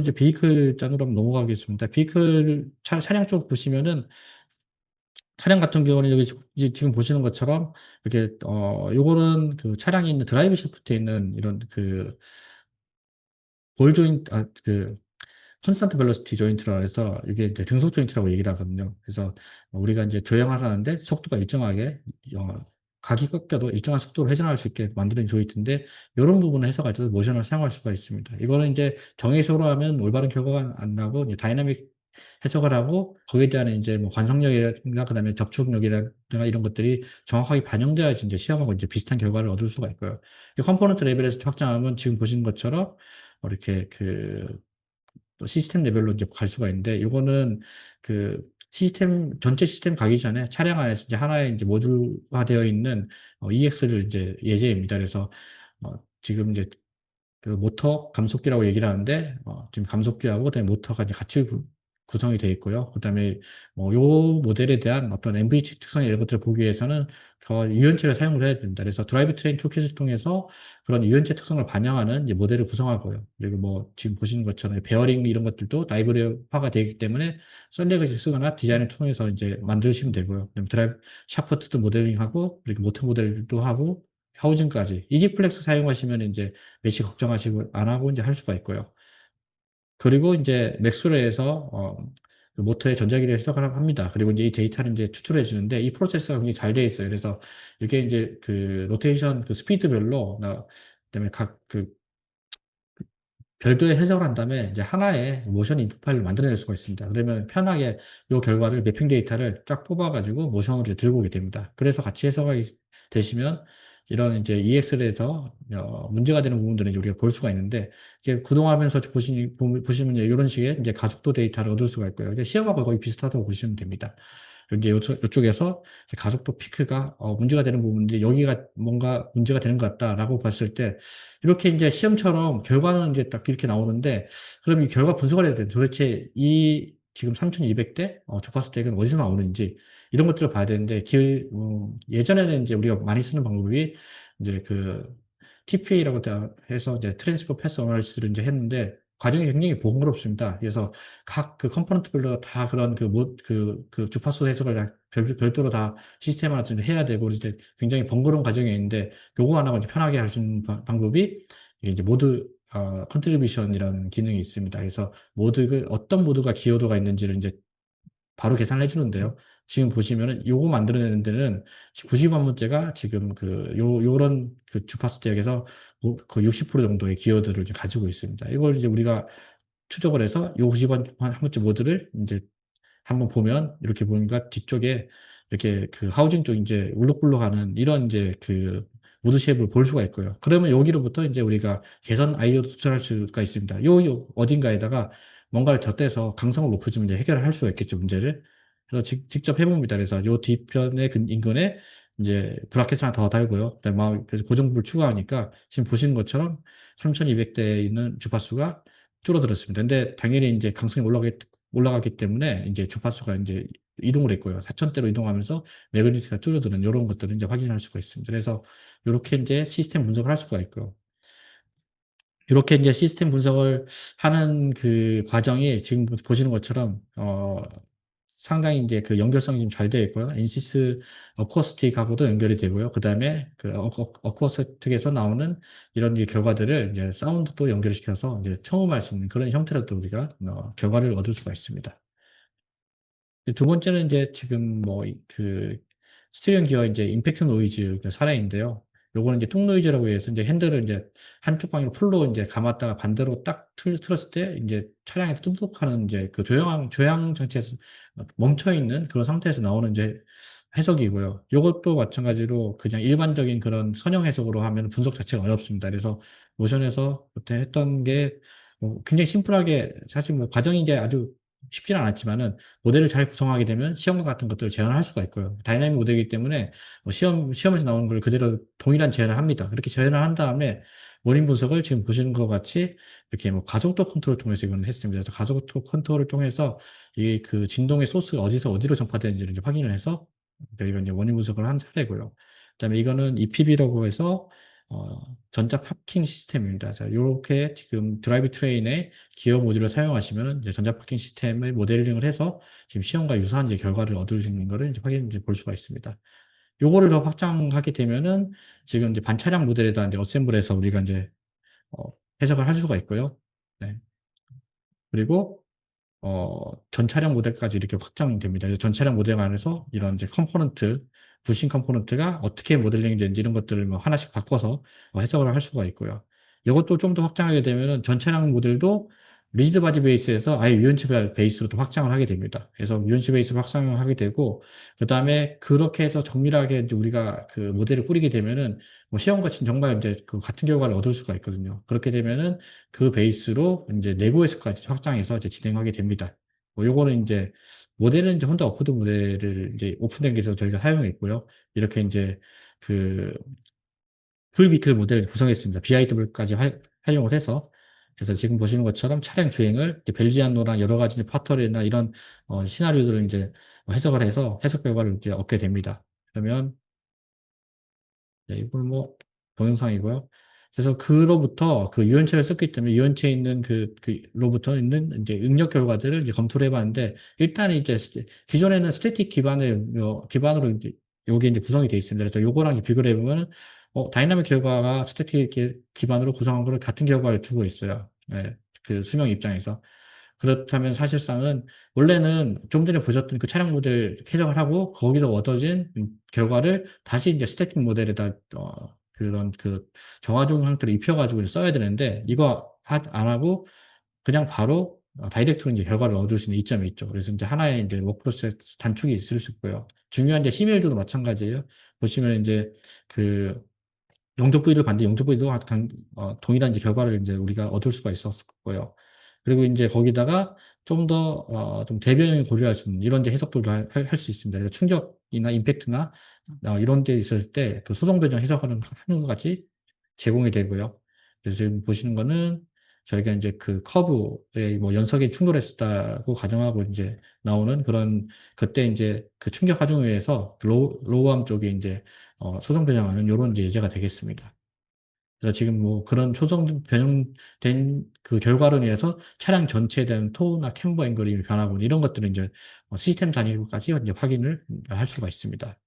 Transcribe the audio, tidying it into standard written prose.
이제 베이클 짠으로 한번 넘어가겠습니다. 베이클 차량 쪽 보시면은 차량 같은 경우는 여기 지금 보시는 것처럼 이렇게 요거는 그 차량이 있는 드라이브 샤프트에 있는 이런 그 볼 조인트 컨스턴트 벨로시티 조인트라 해서 이게 이제 등속 조인트라고 얘기를 하거든요. 그래서 우리가 이제 조형을 하는데 속도가 일정하게 어, 각이 꺾여도 일정한 속도로 회전할 수 있게 만드는 조인트인데 이런 부분을 해석할 때도 모션을 사용할 수가 있습니다. 이거는 이제 정의식으로 하면 올바른 결과가 안 나고 이제 다이나믹 해석을 하고 거기에 대한 이제 뭐 관성력이나 그다음에 접촉력이라든가 이런 것들이 정확하게 반영돼야지 이제 시험하고 이제 비슷한 결과를 얻을 수가 있고요. 이 컴포넌트 레벨에서 확장하면 지금 보시는 것처럼 이렇게 또 시스템 레벨로 이제 갈 수가 있는데 요거는 그 전체 시스템 가기 전에 차량 안에서 이제 하나의 이제 모듈화되어 있는 EX를 이제 예제입니다. 그래서 지금 이제 그 모터 감속기라고 얘기를 하는데 지금 감속기하고 그다음에 모터가 이제 같이 구성이 되어 있고요. 그다음에 요 모델에 대한 어떤 MVH 특성 이런 것들을 보기 위해서는 유연체를 사용을 해야 됩니다. 그래서 드라이브 트레인 토킷을 통해서 그런 유연체 특성을 반영하는 이제 모델을 구성하고요. 그리고 뭐 지금 보시는 것처럼 베어링 이런 것들도 라이브러리화가 되기 때문에 썰렉을 쓰거나 디자인을 통해서 이제 만드시면 되고요. 그다음에 드라이브 샤프트도 모델링하고 그리고 모터 모델도 하고 하우징까지 이지플렉스 사용하시면 이제 메시 걱정하시고 안 하고 이제 할 수가 있고요. 그리고 이제 맥스웰에서 그 모터의 전자기를 해석을 합니다. 그리고 이제 이 데이터를 이제 추출해 주는데 이 프로세스가 굉장히 잘 되어 있어요. 그래서 이게 이제 그 로테이션 그 스피드별로 그다음에 각 별도의 해석을 한 다음에 이제 하나의 모션 인풋 파일을 만들어낼 수가 있습니다. 그러면 편하게 이 결과를 매핑 데이터를 쫙 뽑아가지고 모션으로 이제 들고 오게 됩니다. 그래서 같이 해석이 되시면 이런 이제 EXL에서 문제가 되는 부분들은 이제 우리가 볼 수가 있는데 이게 구동하면서 보시면 이런 식의 이제 가속도 데이터를 얻을 수가 있고요. 이게 시험하고 거의 비슷하다고 보시면 됩니다. 이제 이쪽에서 가속도 피크가 문제가 되는 부분들이 여기가 뭔가 문제가 되는 것 같다라고 봤을 때 이렇게 이제 시험처럼 결과는 이제 딱 이렇게 나오는데 그럼 이 결과 분석을 해야 돼. 도대체 이 지금 3200대 주파수 대역은 어디서 나오는지 이런 것들을 봐야 되는데 예전에는 이제 우리가 많이 쓰는 방법이 이제 TPA라고 해서 이제 트랜스퍼 패스 어널리시스를 이제 했는데 과정이 굉장히 번거롭습니다. 그래서 각 그 컴포넌트별로 다 그런 주파수 해석을 다 별도로 다 시스템 하나 해야 되고 이제 굉장히 번거로운 과정이 있는데 요거 하나가 이제 편하게 할 수 있는 방법이 이게 이제 모드 컨트리뷰션이라는 기능이 있습니다. 그래서 어떤 모드가 기여도가 있는지를 이제 바로 계산을 해주는데요. 지금 보시면은 요거 만들어내는 데는 90만 문제가 지금 요런 주파수 대역에서 거의 60% 정도의 기여도를 이제 가지고 있습니다. 이걸 이제 우리가 추적을 해서 요 90만 한 문제 모드를 이제 한번 보면 이렇게 보니까 뒤쪽에 이렇게 하우징 쪽 이제 울룩불룩하는 이런 이제 모드 쉐입을 볼 수가 있고요. 그러면 여기로부터 이제 우리가 개선 아이디어도 도출할 수가 있습니다. 요 어딘가에다가 뭔가를 덧대서 강성을 높여주면 이제 해결을 할 수가 있겠죠, 문제를. 그래서 직접 해봅니다. 그래서 요 뒤편의 인근에 이제 브라켓 하나 더 달고요. 그다음에 그래서 고정부를 추가하니까 지금 보시는 것처럼 3200대에 있는 주파수가 줄어들었습니다. 근데 당연히 이제 강성이 올라가기 때문에 이제 주파수가 이제 이동을 했고요. 4천대로 이동하면서 매그니티가 줄어드는 이런 것들을 이제 확인할 수가 있습니다. 그래서 이렇게 이제 시스템 분석을 할 수가 있고요. 이렇게 이제 시스템 분석을 하는 과정이 지금 보시는 것처럼 상당히 이제 연결성이 좀 잘 되어 있고요. 엔시스 어쿠스틱하고도 연결이 되고요. 그 다음에 어쿠스틱에서 나오는 이런 결과들을 이제 사운드도 연결시켜서 이제 청음할 수 있는 그런 형태로도 우리가 결과를 얻을 수가 있습니다. 두 번째는 이제 지금 스티어링 기어 이제 임팩트 노이즈 사례인데요. 요거는 이제 통 노이즈라고 해서 이제 핸들을 이제 한쪽 방향으로 풀로 이제 감았다가 반대로 딱 틀었을 때 이제 차량에 뚜둑하는 이제 조향 장치에서 멈춰 있는 그런 상태에서 나오는 이제 해석이고요. 요것도 마찬가지로 그냥 일반적인 그런 선형 해석으로 하면 분석 자체가 어렵습니다. 그래서 모션에서 그때 했던 게 굉장히 심플하게 사실 과정이 이제 아주 쉽지는 않았지만은 모델을 잘 구성하게 되면 시험과 같은 것들을 재현할 수가 있고요. 다이나믹 모델이기 때문에 시험에서 나오는 걸 그대로 동일한 재현을 합니다. 그렇게 재현을 한 다음에 원인 분석을 지금 보시는 것 같이 이렇게 가속도 컨트롤을 통해서 이거는 했습니다. 그래서 가속도 컨트롤을 통해서 이 진동의 소스가 어디서 어디로 전파되는지를 이제 확인을 해서 이건 이제 원인 분석을 한 사례고요. 그다음에 이거는 EPB라고 해서 전자 파킹 시스템입니다. 자, 요렇게 지금 드라이브 트레인의 기어 모듈을 사용하시면 이제 전자 파킹 시스템을 모델링을 해서 지금 시험과 유사한 이제 결과를 얻을 수 있는 거를 이제 확인해 볼 수가 있습니다. 요거를 더 확장하게 되면은 지금 이제 반차량 모델에다 이제 어셈블해서 우리가 이제 어, 해석을 할 수가 있고요. 네. 그리고 전 차량 모델까지 이렇게 확장이 됩니다. 그래서 전 차량 모델 안에서 이런 이제 컴포넌트, 부신 컴포넌트가 어떻게 모델링이 되는지 이런 것들을 뭐 하나씩 바꿔서 해석을 할 수가 있고요. 이것도 좀 더 확장하게 되면은 전 차량 모델도 리지드 바디 베이스에서 아예 유연체 베이스로 또 확장을 하게 됩니다. 그래서 유연체 베이스로 확장을 하게 되고, 그 다음에 그렇게 해서 정밀하게 이제 우리가 그 모델을 꾸리게 되면은 뭐 시험과 정말 이제 그 같은 결과를 얻을 수가 있거든요. 그렇게 되면은 그 베이스로 이제 내부에서까지 확장해서 이제 진행하게 됩니다. 뭐 요거는 이제 모델은 이제 혼자 어코드 모델을 이제 오픈된 게서 저희가 사용했고요. 이렇게 이제 그 풀비클 모델을 구성했습니다. BIW까지 활용을 해서. 그래서 지금 보시는 것처럼 차량 주행을 이제 벨지안노랑 여러 가지 파터리나 이런 시나리오들을 이제 해석을 해서 해석 결과를 이제 얻게 됩니다. 그러면 네, 이건 뭐 동영상이고요. 그래서 그로부터 그 유연체를 썼기 때문에 유연체에 있는 그로부터 있는 이제 응력 결과들을 이제 검토를 해봤는데 일단 이제 기존에는 스태틱 기반으로 이제 요게 이제 구성이 되어 있습니다. 그래서 요거랑 이제 비교를 해보면 다이나믹 결과가 스태틱 기반으로 구성한 거를 같은 결과를 주고 있어요. 예, 그 수명 입장에서. 그렇다면 사실상은 원래는 좀 전에 보셨던 그 차량 모델 해석을 하고 거기서 얻어진 결과를 다시 이제 스태틱 모델에다 그런 그 정화중 형태로 입혀가지고 이제 써야 되는데 이거 안 하고 그냥 바로 다이렉트로 이제 결과를 얻을 수 있는 이점이 있죠. 그래서 이제 하나의 이제 워크 프로세스 단축이 있을 수 있고요. 중요한 이제 시밀도 마찬가지예요. 보시면 이제 그 영접 부위를 봤는데 영접 부위도 동일한 이제 결과를 이제 우리가 얻을 수가 있었고요. 그리고 이제 거기다가 좀 더, 좀 대변형이 고려할 수 있는 이런 이제 해석들도 할 수 있습니다. 그래서 충격이나 임팩트나 이런 데 있을 때 그 소송 변형 해석하는 하는 것 같이 제공이 되고요. 그래서 지금 보시는 거는 저희가 이제 그 커브의 뭐 연석이 충돌했다고 가정하고 이제 나오는 그런 그때 이제 그 충격 하중에 의해서 로우암 쪽에 이제 소송 변형하는 요런 이제 예제가 되겠습니다. 그래서 지금 뭐 그런 초성 변형된 그 결과로 인해서 차량 전체에 대한 토우나 캠버 앵글이 변하고 이런 것들은 이제 시스템 단위로까지 이제 확인을 할 수가 있습니다.